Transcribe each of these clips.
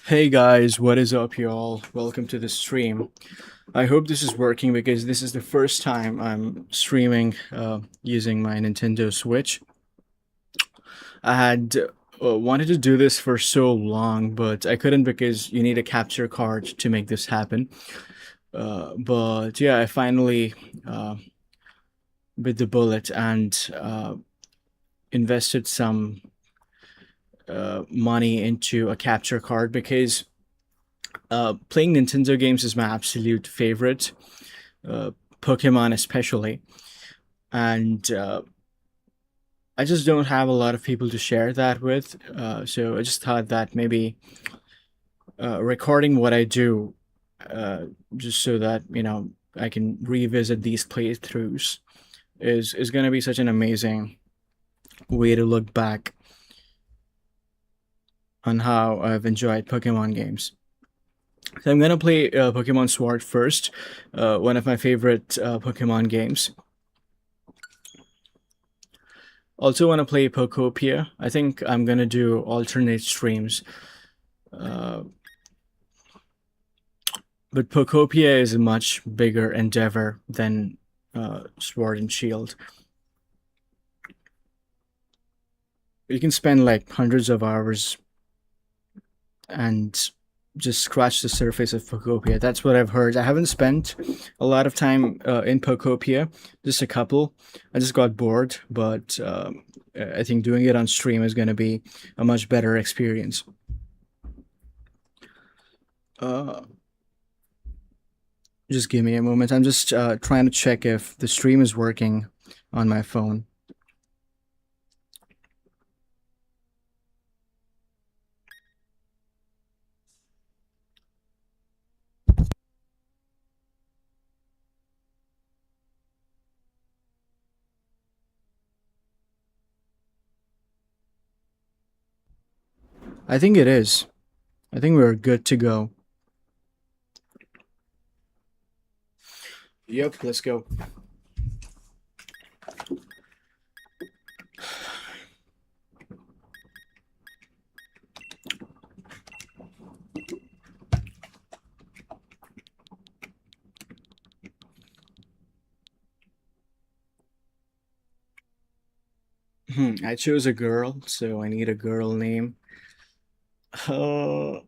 Hey guys, what is up, y'all? Welcome to the stream. I hope this is working because this is the first time I'm streaming using my Nintendo Switch. I had wanted to do this for so long, but I couldn't because you need a capture card to make this happen. But yeah, I finally bit the bullet and invested some money into a capture card because playing Nintendo games is my absolute favorite. uh, Pokemon especially, and I just don't have a lot of people to share that with. So I just thought that maybe recording what I do, uh, just so that I can revisit these playthroughs, is gonna be such an amazing way to look back on how I've enjoyed Pokemon games. So I'm gonna play Pokemon Sword first, one of my favorite Pokemon games. Also want to play Pokopia. I think I'm gonna do alternate streams. Uh, but Pokopia is a much bigger endeavor than Sword and Shield. You can spend like hundreds of hours and just scratch the surface of Pokopia. That's what I've heard. I haven't spent a lot of time in Pokopia, just a couple. I just got bored, but I think doing it on stream is going to be a much better experience. Uh, just give me a moment. I'm just trying to check if the stream is working on my phone. I think it is. I think we're good to go. Yep, let's go. I chose a girl, so I need a girl name. Uh,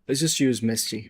let's just use Misty.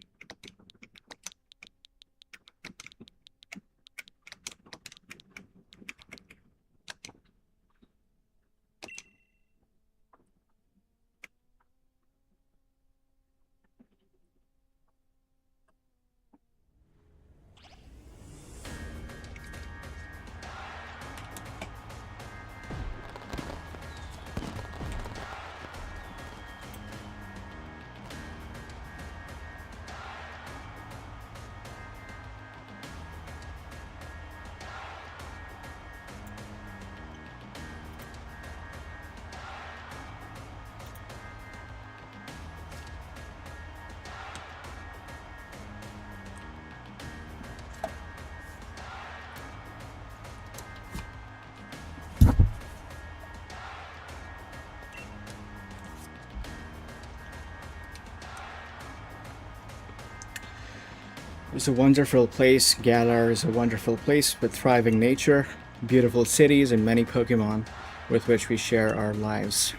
It's a wonderful place. Galar is a wonderful place with thriving nature, beautiful cities, and many Pokemon with which we share our lives.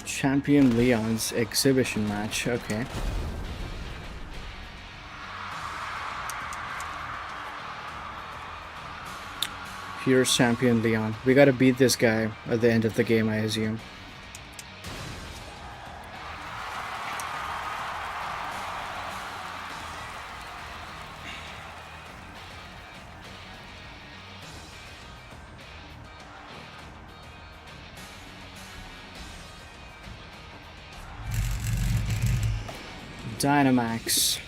Champion Leon's exhibition match. Okay. Here's Champion Leon. We gotta beat this guy at the end of the game, I assume. Dynamax.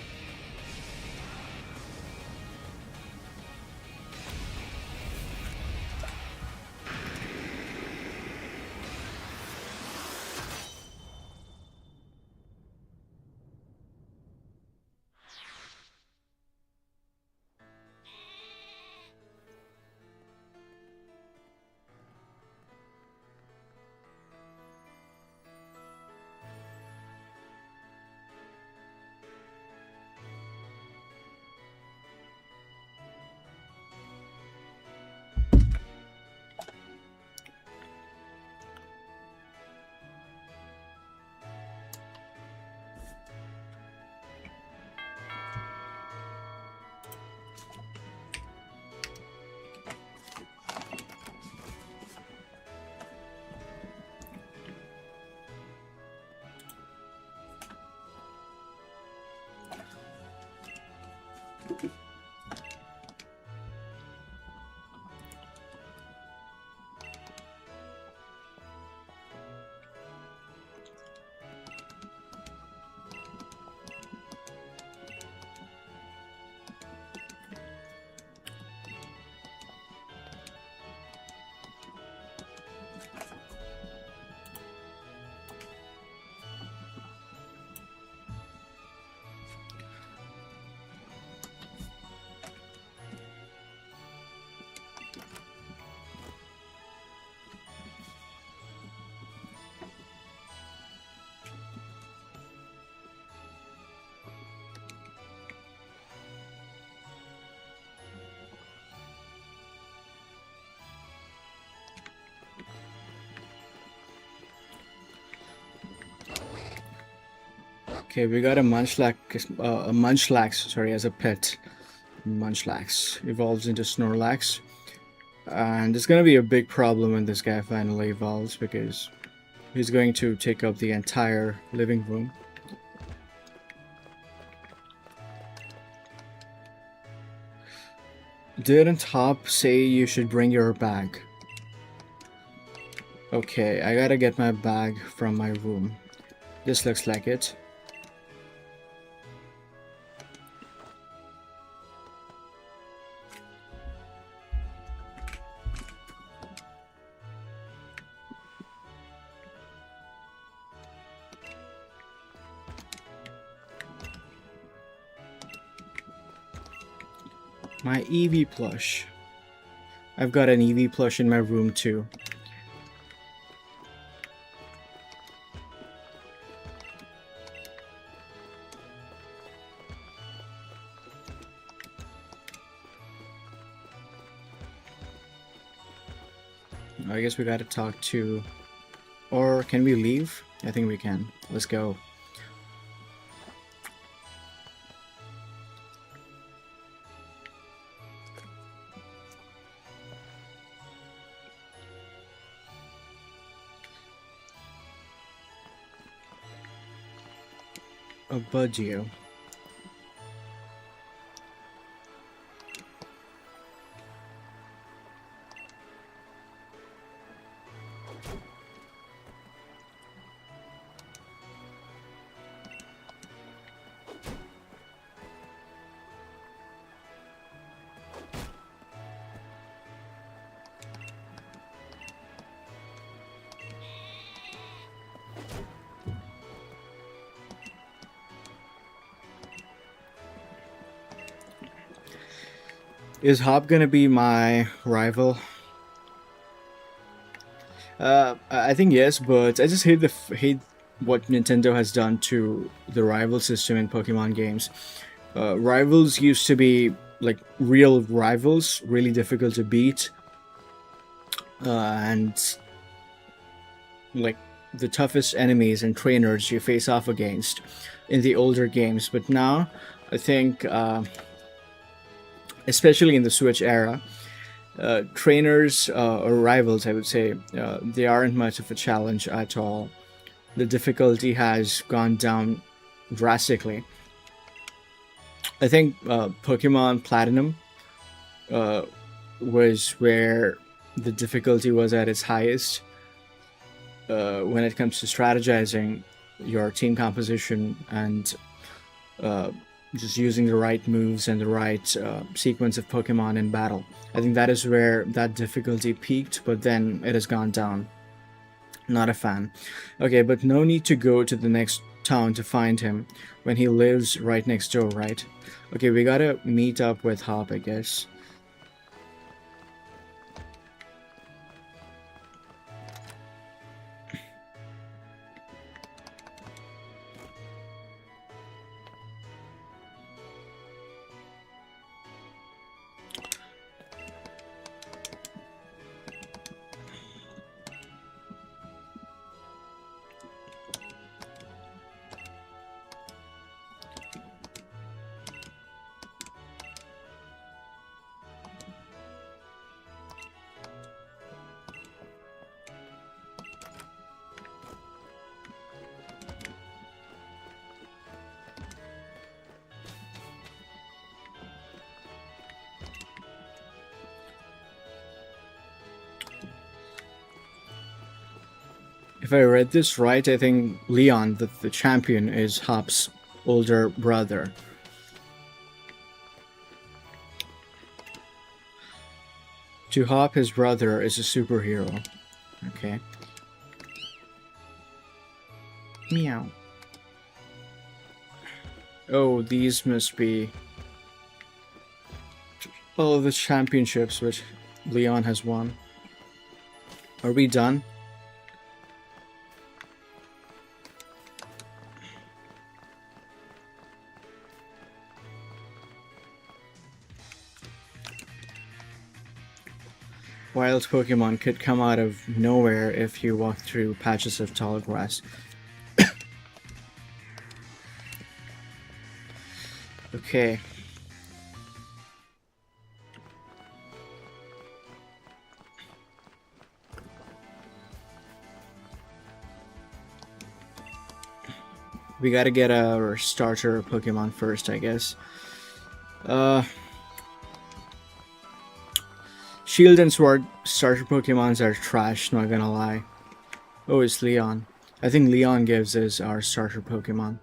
Okay, we got a Munchlax, sorry, as a pet. Munchlax evolves into Snorlax. And it's gonna be a big problem when this guy finally evolves because he's going to take up the entire living room. Didn't Hop say you should bring your bag? Okay, I gotta get my bag from my room. This looks like it. My Eevee plush. I've got an Eevee plush in my room too. I guess we gotta talk to... Or can we leave? I think we can. Let's go. A Budgio. Is Hop gonna be my rival? I think yes, but I just hate what Nintendo has done to the rival system in Pokemon games. Rivals used to be like real rivals, really difficult to beat, and like the toughest enemies and trainers you face off against in the older games. But now, I think, especially in the Switch era, Trainers or rivals, I would say, they aren't much of a challenge at all. The difficulty has gone down drastically. I think Pokemon Platinum uh, was where the difficulty was at its highest when it comes to strategizing your team composition and uh, just using the right moves and the right sequence of Pokemon in battle. I think that is where that difficulty peaked, but then it has gone down. Not a fan. Okay, but no need to go to the next town to find him when he lives right next door, right? Okay, we gotta meet up with Hop, I guess. If I read this right, I think Leon, the champion, is Hop's older brother. To Hop, his brother is a superhero. Okay. Meow. Oh, these must be all of the championships which Leon has won. Are we done? Wild Pokemon could come out of nowhere if you walk through patches of tall grass. Okay. We gotta get our starter Pokemon first, I guess. Uh, Shield and Sword starter Pokemons are trash, not gonna lie. Oh, it's Leon. I think Leon gives us our starter Pokemon.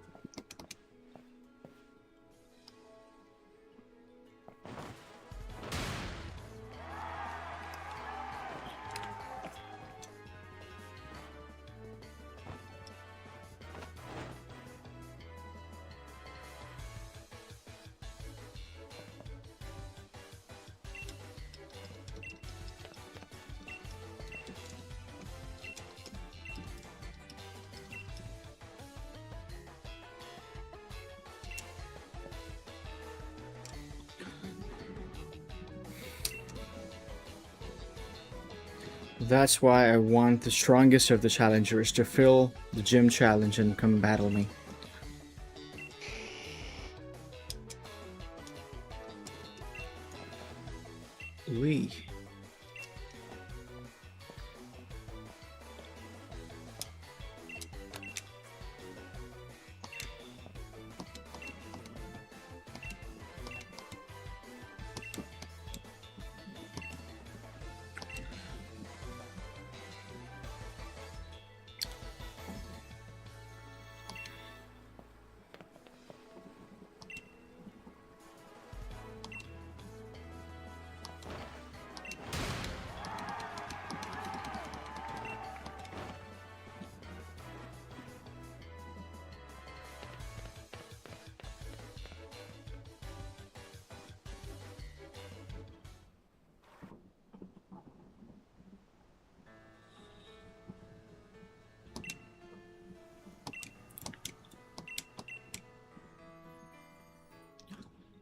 That's why I want the strongest of the challengers to fill the gym challenge and come battle me. Wee.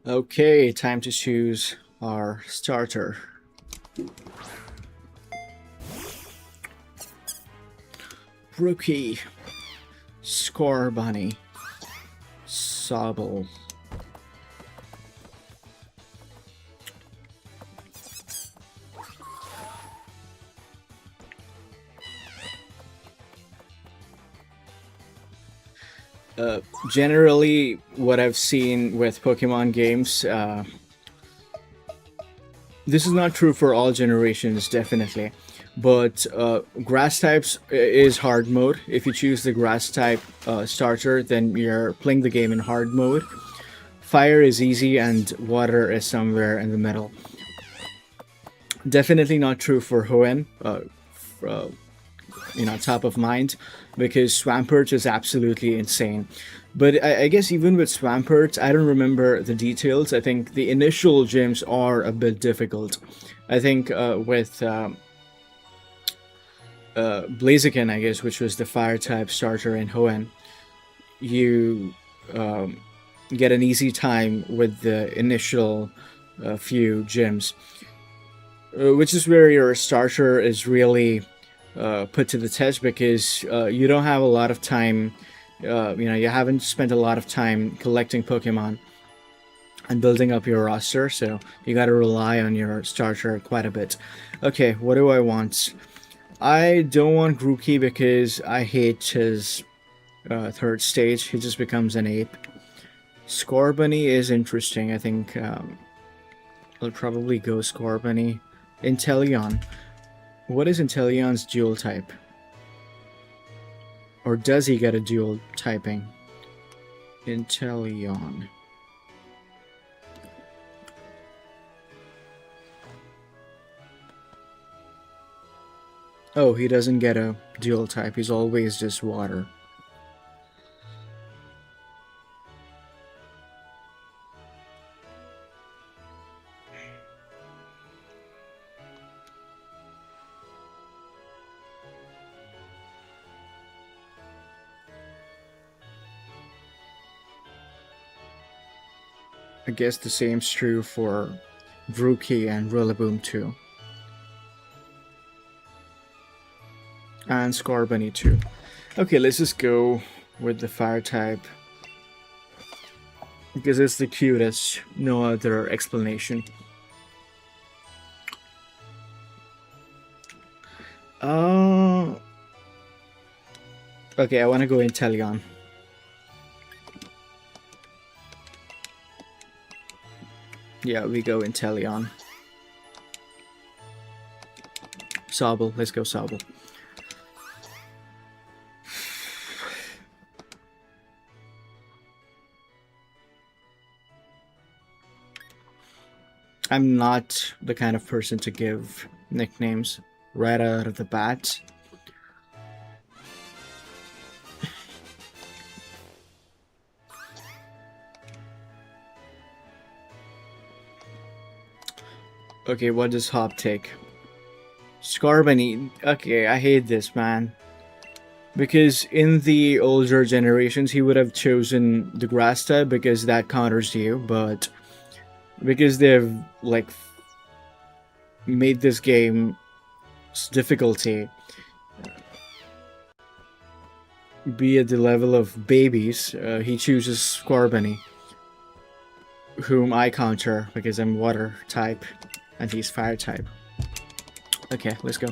Okay, time to choose our starter. Brookie, Scorbunny, Sobble. Uh, Generally, what I've seen with Pokemon games, this is not true for all generations, definitely. But grass types is hard mode. If you choose the grass type starter, then you're playing the game in hard mode. Fire is easy, and water is somewhere in the middle. Definitely not true for Hoenn. Uh, Top of mind, because Swampert is absolutely insane. But I guess even with Swampert, I don't remember the details. I think the initial gyms are a bit difficult. I think with Blaziken, I guess, which was the fire type starter in Hoenn, you um, get an easy time with the initial few gyms, which is where your starter is really put to the test, because you don't have a lot of time. You haven't spent a lot of time collecting Pokemon and building up your roster, so you got to rely on your starter quite a bit. Okay, what do I want? I don't want Grookey because I hate his third stage. He just becomes an ape. Scorbunny is interesting. I think I'll probably go Scorbunny. Inteleon. What is Inteleon's dual type? Or does he get a dual typing? Inteleon. Oh, he doesn't get a dual type. He's always just water. I guess the same's true for Grookey and Rillaboom too. And Scorbunny too. Okay, let's just go with the fire type, because it's the cutest. No other explanation. Uh, okay, I want to go Inteleon. Yeah, we go Inteleon. Sobble, let's go Sobble. I'm not the kind of person to give nicknames right out of the bat. Okay, what does Hop take? Scorbunny. Okay, I hate this, man. Because in the older generations, he would have chosen the grass type because that counters you, but because they've like made this game difficulty be at the level of babies, he chooses Scorbunny, whom I counter because I'm water type and he's fire type. Okay, let's go.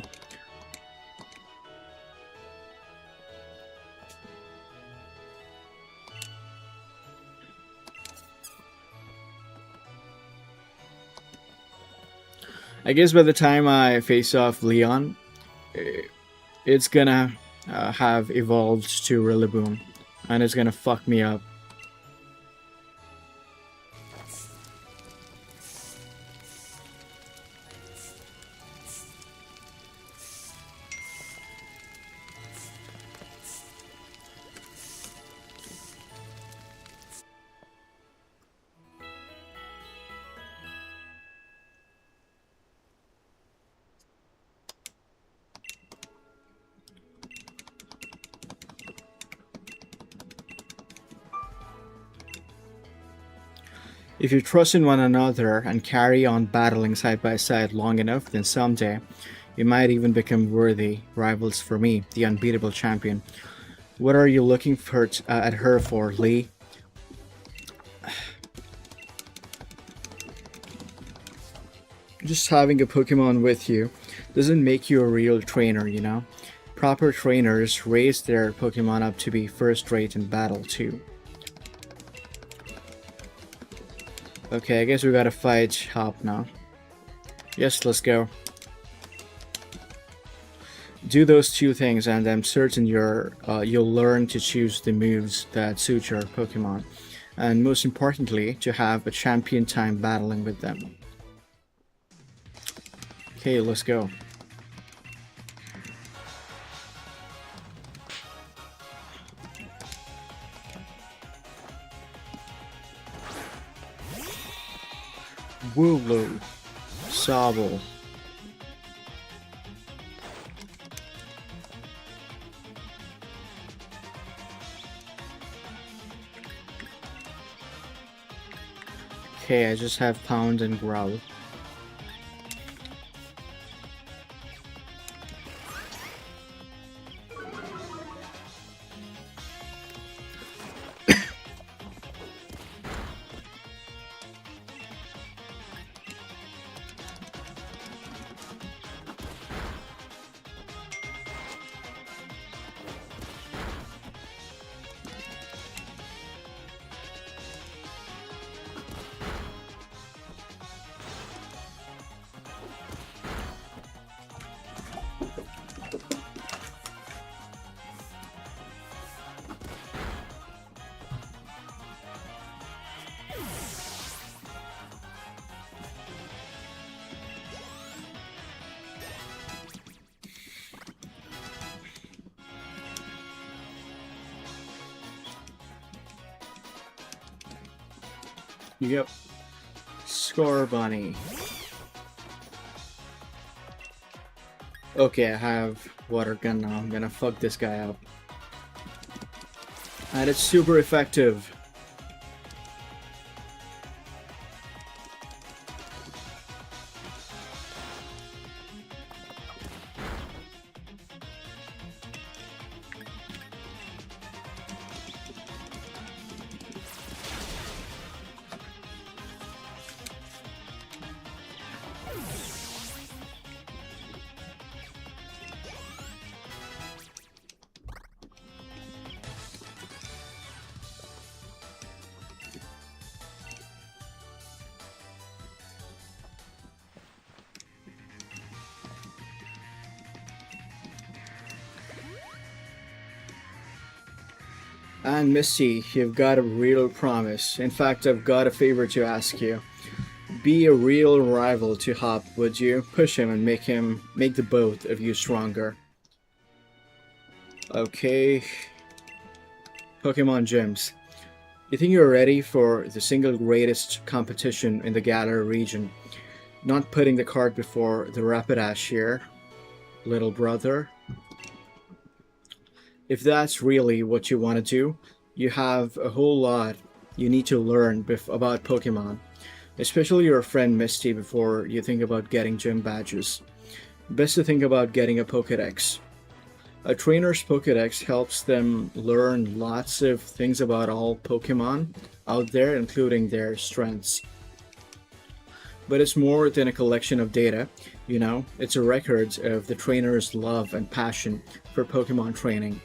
I guess by the time I face off Leon, it's gonna have evolved to Rillaboom, and it's gonna fuck me up. If you trust in one another and carry on battling side by side long enough, then someday you might even become worthy rivals for me, the unbeatable champion. What are you looking for at her for, Lee? Just having a Pokemon with you doesn't make you a real trainer, you know? Proper trainers raise their Pokemon up to be first rate in battle too. Okay, I guess we gotta fight Hop now. Yes, let's go. Do those two things and I'm certain you'll learn to choose the moves that suit your Pokemon. And most importantly, to have a champion time battling with them. Okay, let's go. Wooloo. Sobble. Okay, I just have Pound and Growl. Yep. Score Bunny. Okay, I have Water Gun now. I'm gonna fuck this guy up. And it's super effective. And Misty, you've got a real promise. In fact, I've got a favor to ask you. Be a real rival to Hop, would you? Push him and make the both of you stronger. Okay. Pokemon Gyms. You think you're ready for the single greatest competition in the Galar region? Not putting the cart before the Rapidash here, little brother. If that's really what you want to do, you have a whole lot you need to learn about Pokemon, especially your friend Misty before you think about getting gym badges. Best to think about getting a Pokédex. A trainer's Pokédex helps them learn lots of things about all Pokemon out there, including their strengths. But it's more than a collection of data, you know, it's a record of the trainer's love and passion for Pokemon training.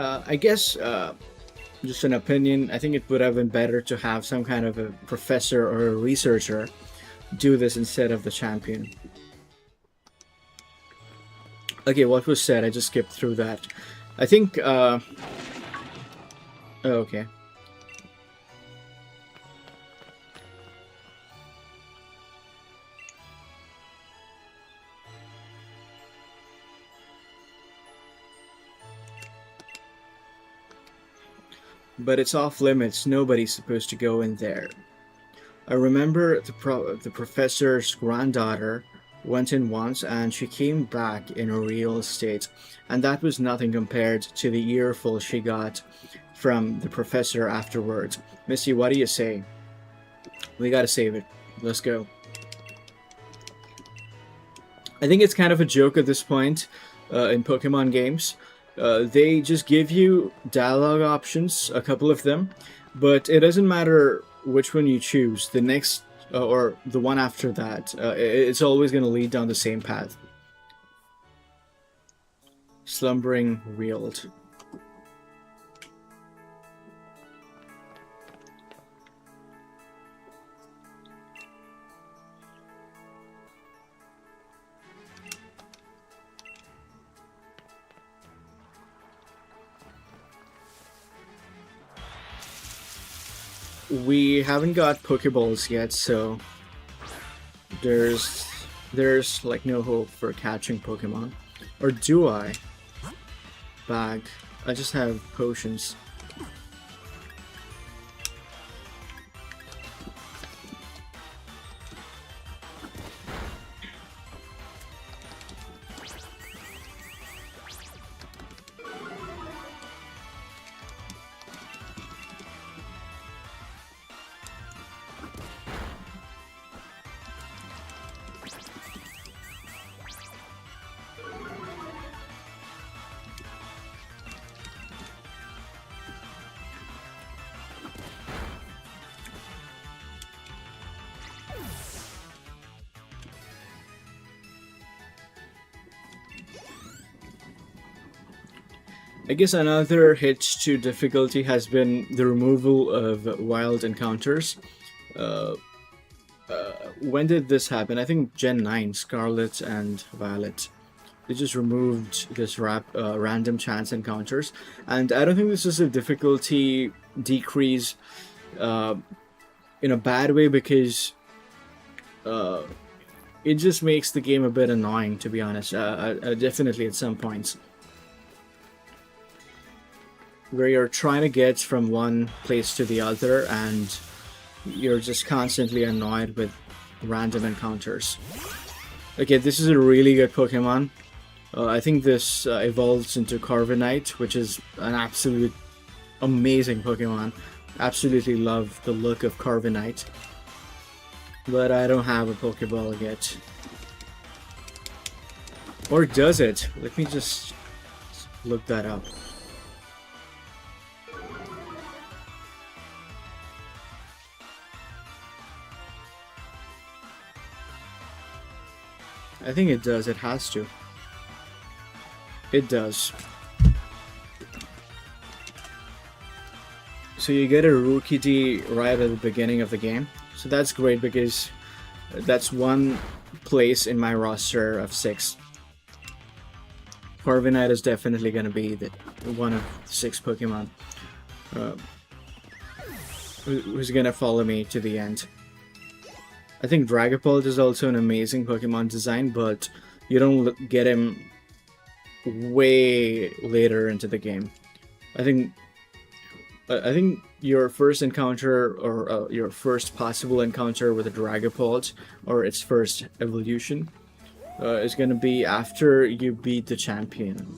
I guess, just an opinion, I think it would have been better to have some kind of a professor or a researcher do this instead of the champion. Okay, what was said? I just skipped through that. I think, oh, okay. But it's off limits, nobody's supposed to go in there. I remember the professor's granddaughter went in once and she came back in a real state, and that was nothing compared to the earful she got from the professor afterwards. Missy, what do you say? We gotta save it. Let's go. I think it's kind of a joke at this point in Pokemon games. They just give you dialogue options, a couple of them, but it doesn't matter which one you choose. The next or the one after that. It's always going to lead down the same path. Slumbering Weald. We haven't got Pokeballs yet, so there's like no hope for catching Pokemon. Or do I? Bag. I just have potions. I guess another hit to difficulty has been the removal of wild encounters. Uh, when did this happen? I think Gen 9, Scarlet and Violet. They just removed this random chance encounters. And I don't think this is a difficulty decrease uh, in a bad way, because uh, it just makes the game a bit annoying, to be honest. Definitely at some points, where you're trying to get from one place to the other and you're just constantly annoyed with random encounters. Okay, this is a really good Pokemon. I think this evolves into Corviknight, which is an absolute amazing Pokemon. Absolutely love the look of Corviknight. But I don't have a Pokeball yet. Or does it? Let me just look that up. I think it does. It has to. It does. So you get a Rookie right at the beginning of the game. So that's great, because that's one place in my roster of 6. Corviknight is definitely going to be one of 6 Pokemon uh, who's going to follow me to the end. I think Dragapult is also an amazing Pokemon design, but you don't get him way later into the game. I think your first encounter, or your first possible encounter with a Dragapult, or its first evolution, is going to be after you beat the champion,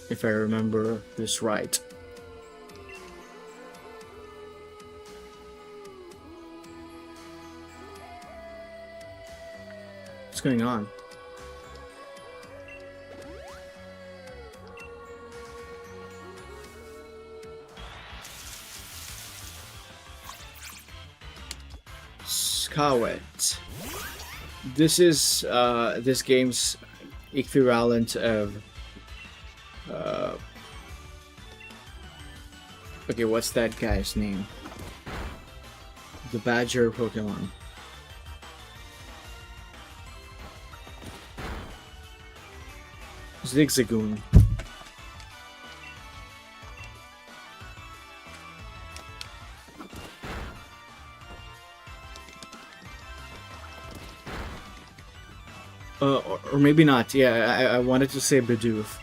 if I remember this right. What's going on? Skawet. This is this game's equivalent of okay, what's that guy's name? The Badger Pokemon. Zigzagoon. Or maybe not. Yeah, I wanted to say Bidoof.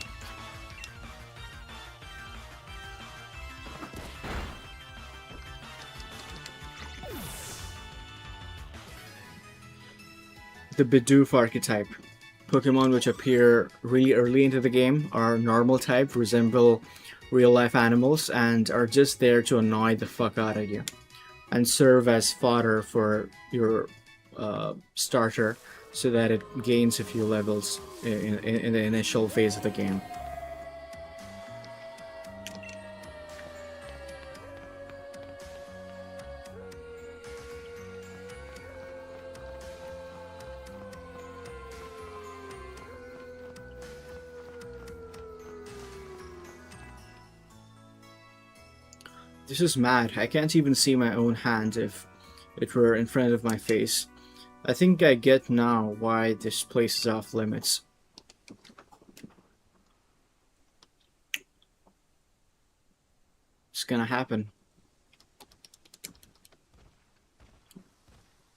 The Bidoof archetype. Pokemon which appear really early into the game are normal type, resemble real life animals, and are just there to annoy the fuck out of you and serve as fodder for your starter, so that it gains a few levels in the initial phase of the game. This is mad. I can't even see my own hand if it were in front of my face. I think I get now why this place is off limits. It's gonna happen.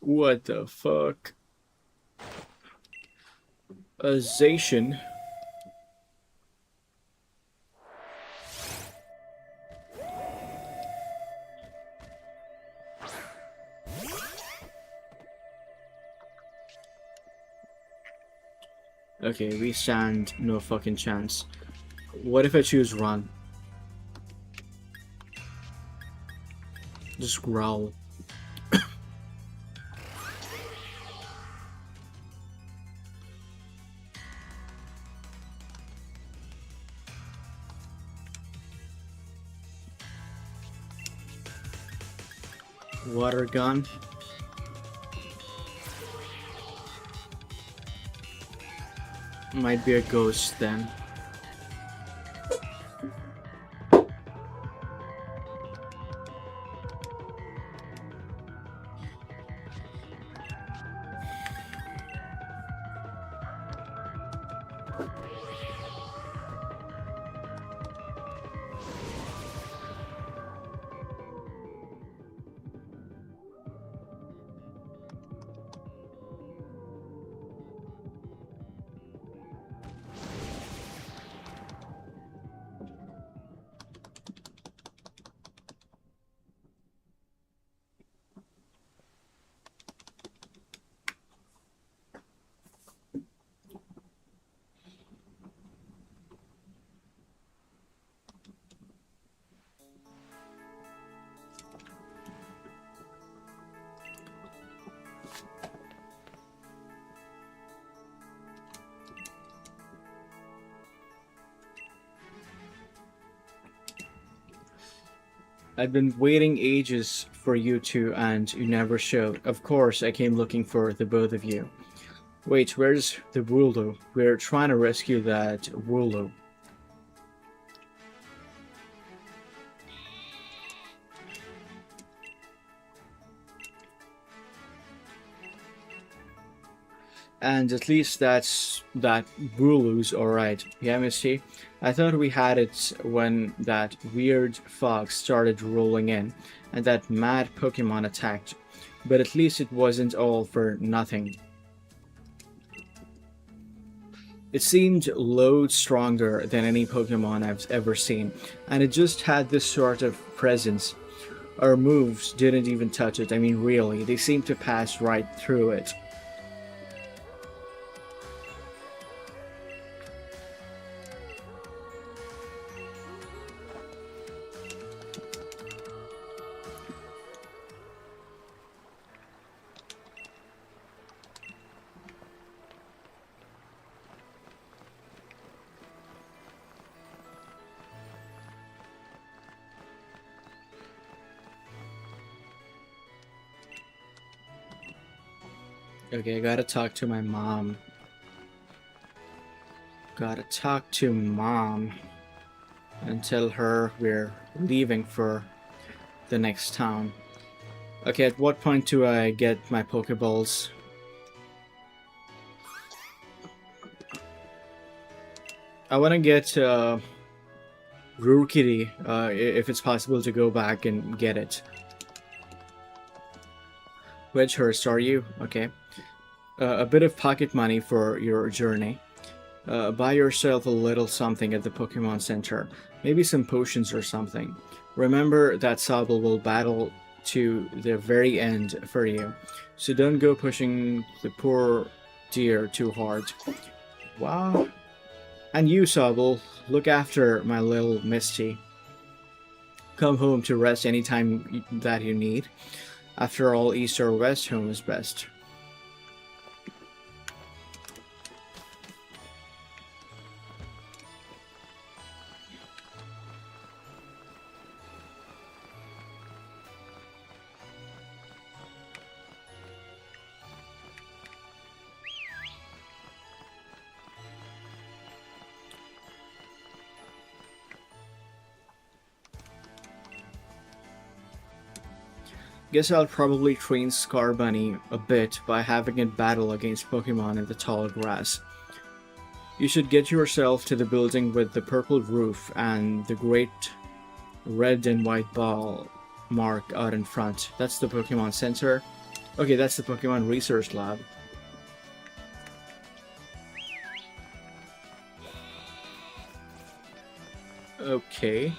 What the fuck? A Zacian? Okay, we stand no fucking chance. What if I choose run? Just growl. Water gun. Might be a ghost then. I've been waiting ages for you two and you never showed. Of course, I came looking for the both of you. Wait, where's the Woolo? We're trying to rescue that Woolo. And at least that Wooloo's alright. Yeah, Misty? I thought we had it when that weird fog started rolling in and that mad Pokemon attacked. But at least it wasn't all for nothing. It seemed loads stronger than any Pokemon I've ever seen, and it just had this sort of presence. Our moves didn't even touch it. I mean, really, they seemed to pass right through it. Okay, I gotta talk to my mom. Gotta talk to mom and tell her we're leaving for the next town. Okay, at what point do I get my Pokeballs? I wanna get Rurikiri, if it's possible to go back and get it. Wedgehurst, are you? Okay. A bit of pocket money for your journey. Buy yourself a little something at the Pokemon Center. Maybe some potions or something. Remember that Sobble will battle to the very end for you. So don't go pushing the poor deer too hard. Wow. And you, Sobble, look after my little Misty. Come home to rest anytime that you need. After all, east or west, home is best. Guess I'll probably train Scarbunny a bit by having it battle against Pokemon in the tall grass. You should get yourself to the building with the purple roof and the great red and white ball mark out in front. That's the Pokemon Center. Okay, that's the Pokemon Research Lab. Okay.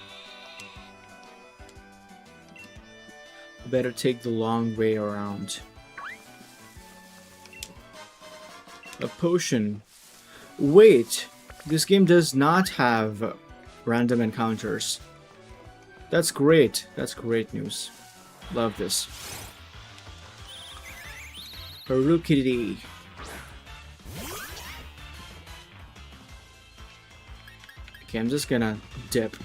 Better take the long way around. A potion. Wait! This game does not have random encounters. That's great. That's great news. Love this. Harukiri. Okay, I'm just gonna dip.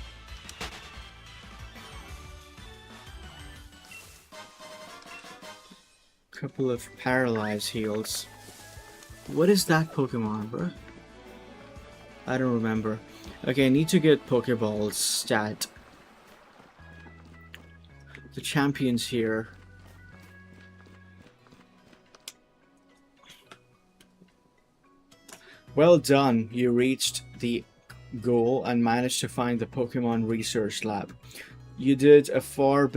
Couple of paralyze heals. What is that Pokemon, bro? I don't remember. Okay, I need to get Pokeballs stat. The champions here. Well done, you reached the goal and managed to find the Pokemon Research Lab. You did a far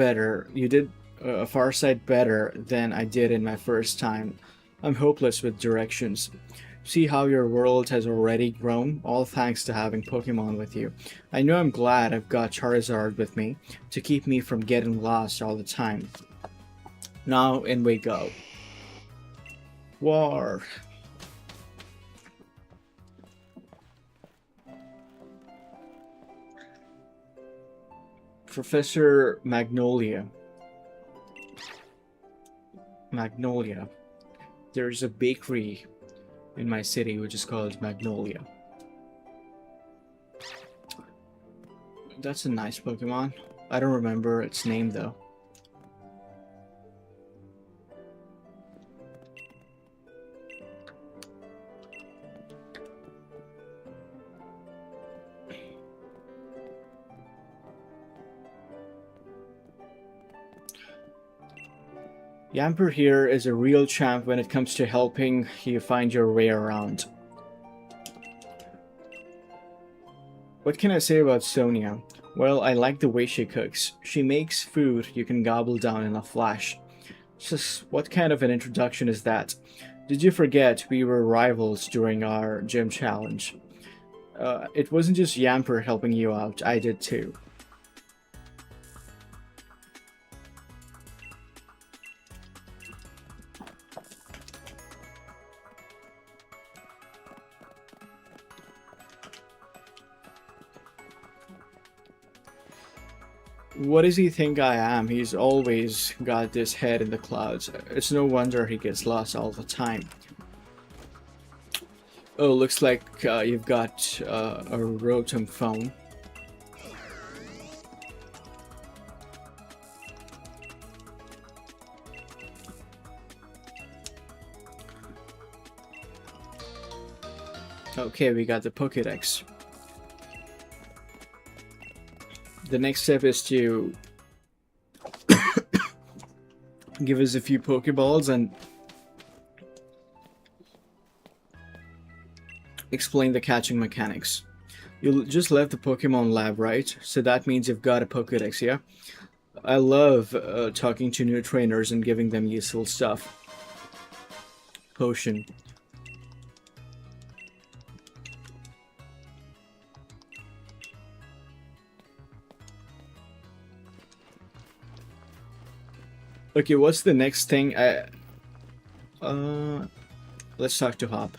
sight better than I did in my first time. I'm hopeless with directions. See how your world has already grown, all thanks to having Pokemon with you. I know I'm glad I've got Charizard with me to keep me from getting lost all the time. Now in we go. War. Professor Magnolia. Magnolia. There's a bakery in my city which is called Magnolia. That's a nice Pokemon. I don't remember its name though. Yamper here is a real champ when it comes to helping you find your way around. What can I say about Sonia? Well, I like the way she cooks. She makes food you can gobble down in a flash. Just what kind of an introduction is that? Did you forget we were rivals during our gym challenge? It wasn't just Yamper helping you out, I did too. What does he think I am? He's always got this head in the clouds. It's no wonder he gets lost all the time. Oh, looks like you've got a Rotom phone. Okay, we got the Pokédex. The next step is to give us a few Pokeballs and explain the catching mechanics. You just left the Pokemon lab, right? So that means you've got a Pokedex, yeah? I love talking to new trainers and giving them useful stuff. Potion. Okay, what's the next thing? Let's talk to Hop.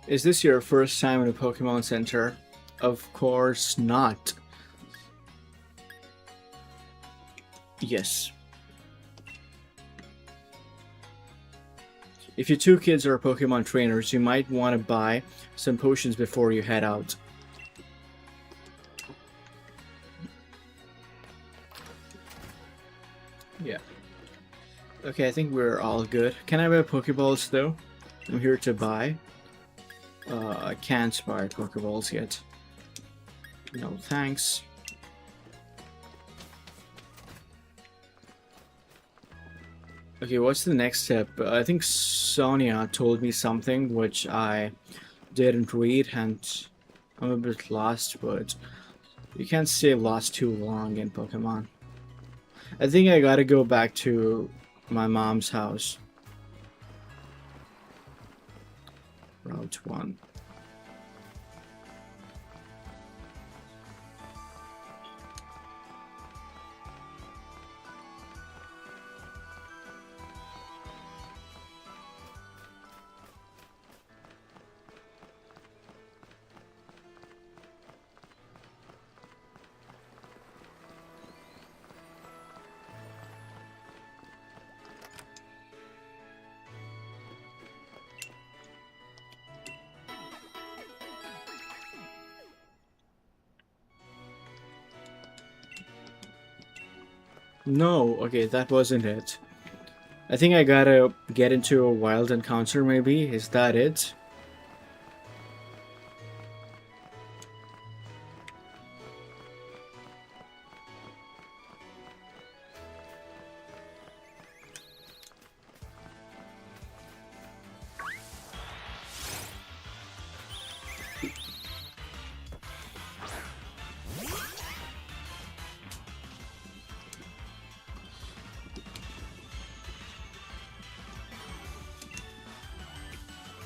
Is this your first time in a Pokemon Center? Of course not. Yes. If your two kids are Pokemon trainers, you might want to buy some potions before you head out. Yeah. Okay, I think we're all good. Can I buy Pokeballs though? I'm here to buy. I can't buy Pokeballs yet. No, thanks. Okay, what's the next step? I think Sonia told me something which I didn't read, and I'm a bit lost, but you can't stay lost too long in Pokemon. I think I gotta go back to my mom's house. Route 1. No, okay, that wasn't it. I think I gotta get into a wild encounter, maybe? Is that it?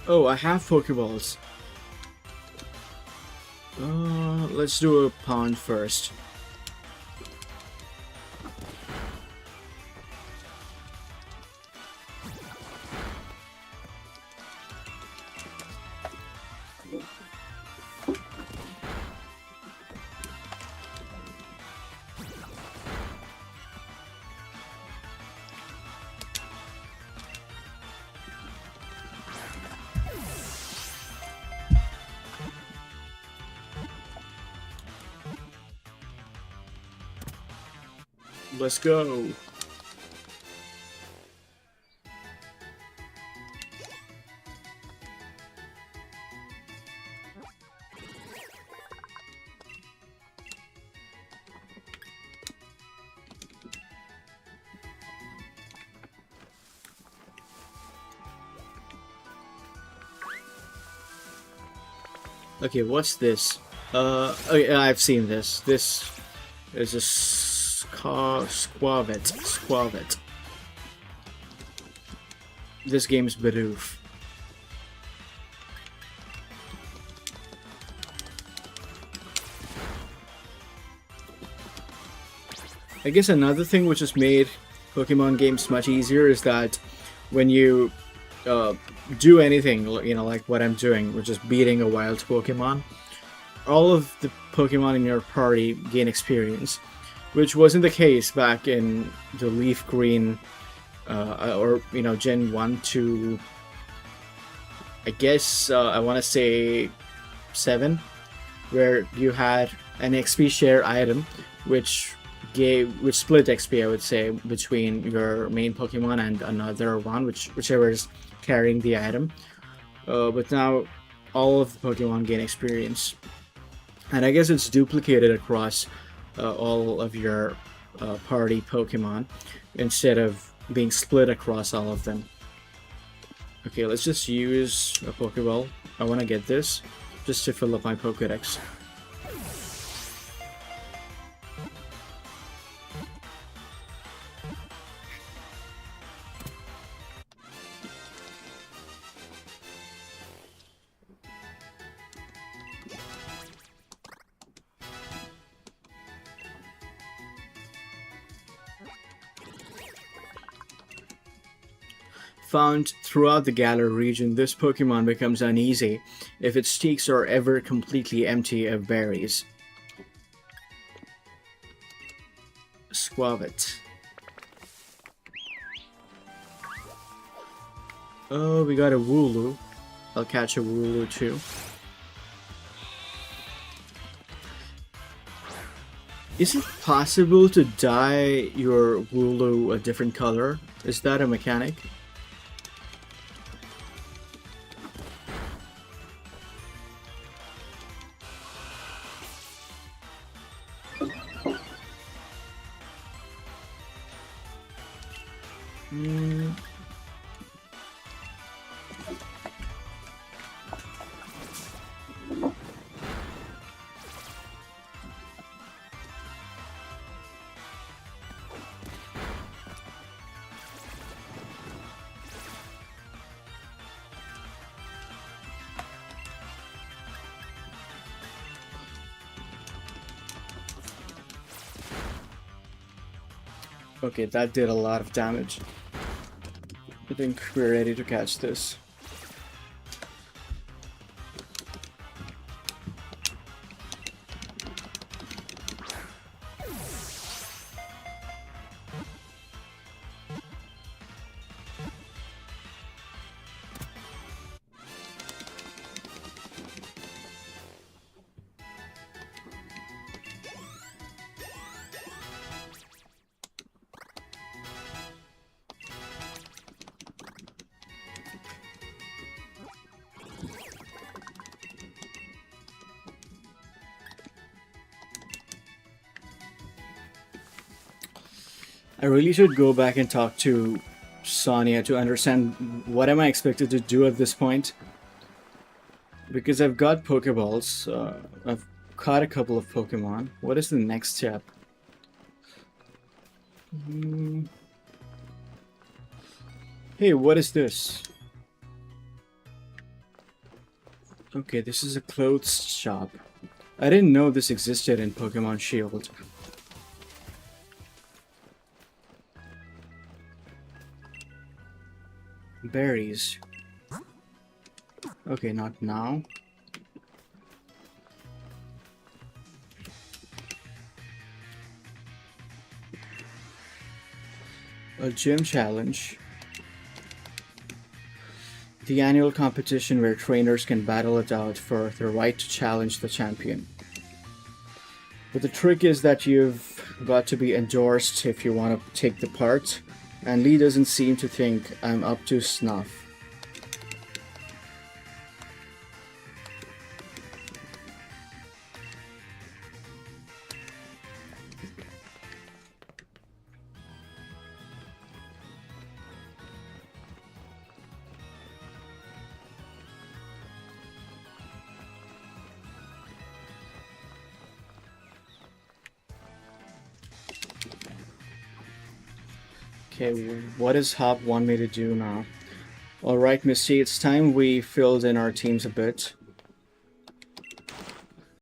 Oh, I have Pokeballs. Let's do a pond first. Let's go. Okay, what's this? Oh, yeah, I've seen this. This is a Squavet. Squavet. This game's Bidoof. I guess another thing which has made Pokemon games much easier is that when you do anything, like what I'm doing, which is beating a wild Pokemon, all of the Pokemon in your party gain experience, which wasn't the case back in the Leaf Green, or Gen 1 to, I guess, I want to say 7, where you had an XP share item, which split XP, I would say, between your main Pokemon and another one, whichever is carrying the item. But now all of the Pokemon gain experience, and I guess it's duplicated across all of your party Pokemon instead of being split across all of them. Okay, let's just use a Pokeball. I want to get this just to fill up my Pokedex. Found throughout the Galar region, this Pokemon becomes uneasy if its cheeks are ever completely empty of berries. Squavet. Oh, we got a Wooloo. I'll catch a Wooloo too. Is it possible to dye your Wooloo a different color? Is that a mechanic? Hmm. Okay, that did a lot of damage. I think we're ready to catch this. I really should go back and talk to Sonia to understand what am I expected to do at this point. Because I've got Pokeballs, I've caught a couple of Pokemon. What is the next step? Hmm. Hey, what is this? Okay, this is a clothes shop. I didn't know this existed in Pokemon Shield. Berries. Okay, not now. A gym challenge. The annual competition where trainers can battle it out for the right to challenge the champion. But the trick is that you've got to be endorsed if you want to take the part, and Lee doesn't seem to think I'm up to snuff. Okay, what does Hop want me to do now? Alright, Misty, it's time we filled in our teams a bit.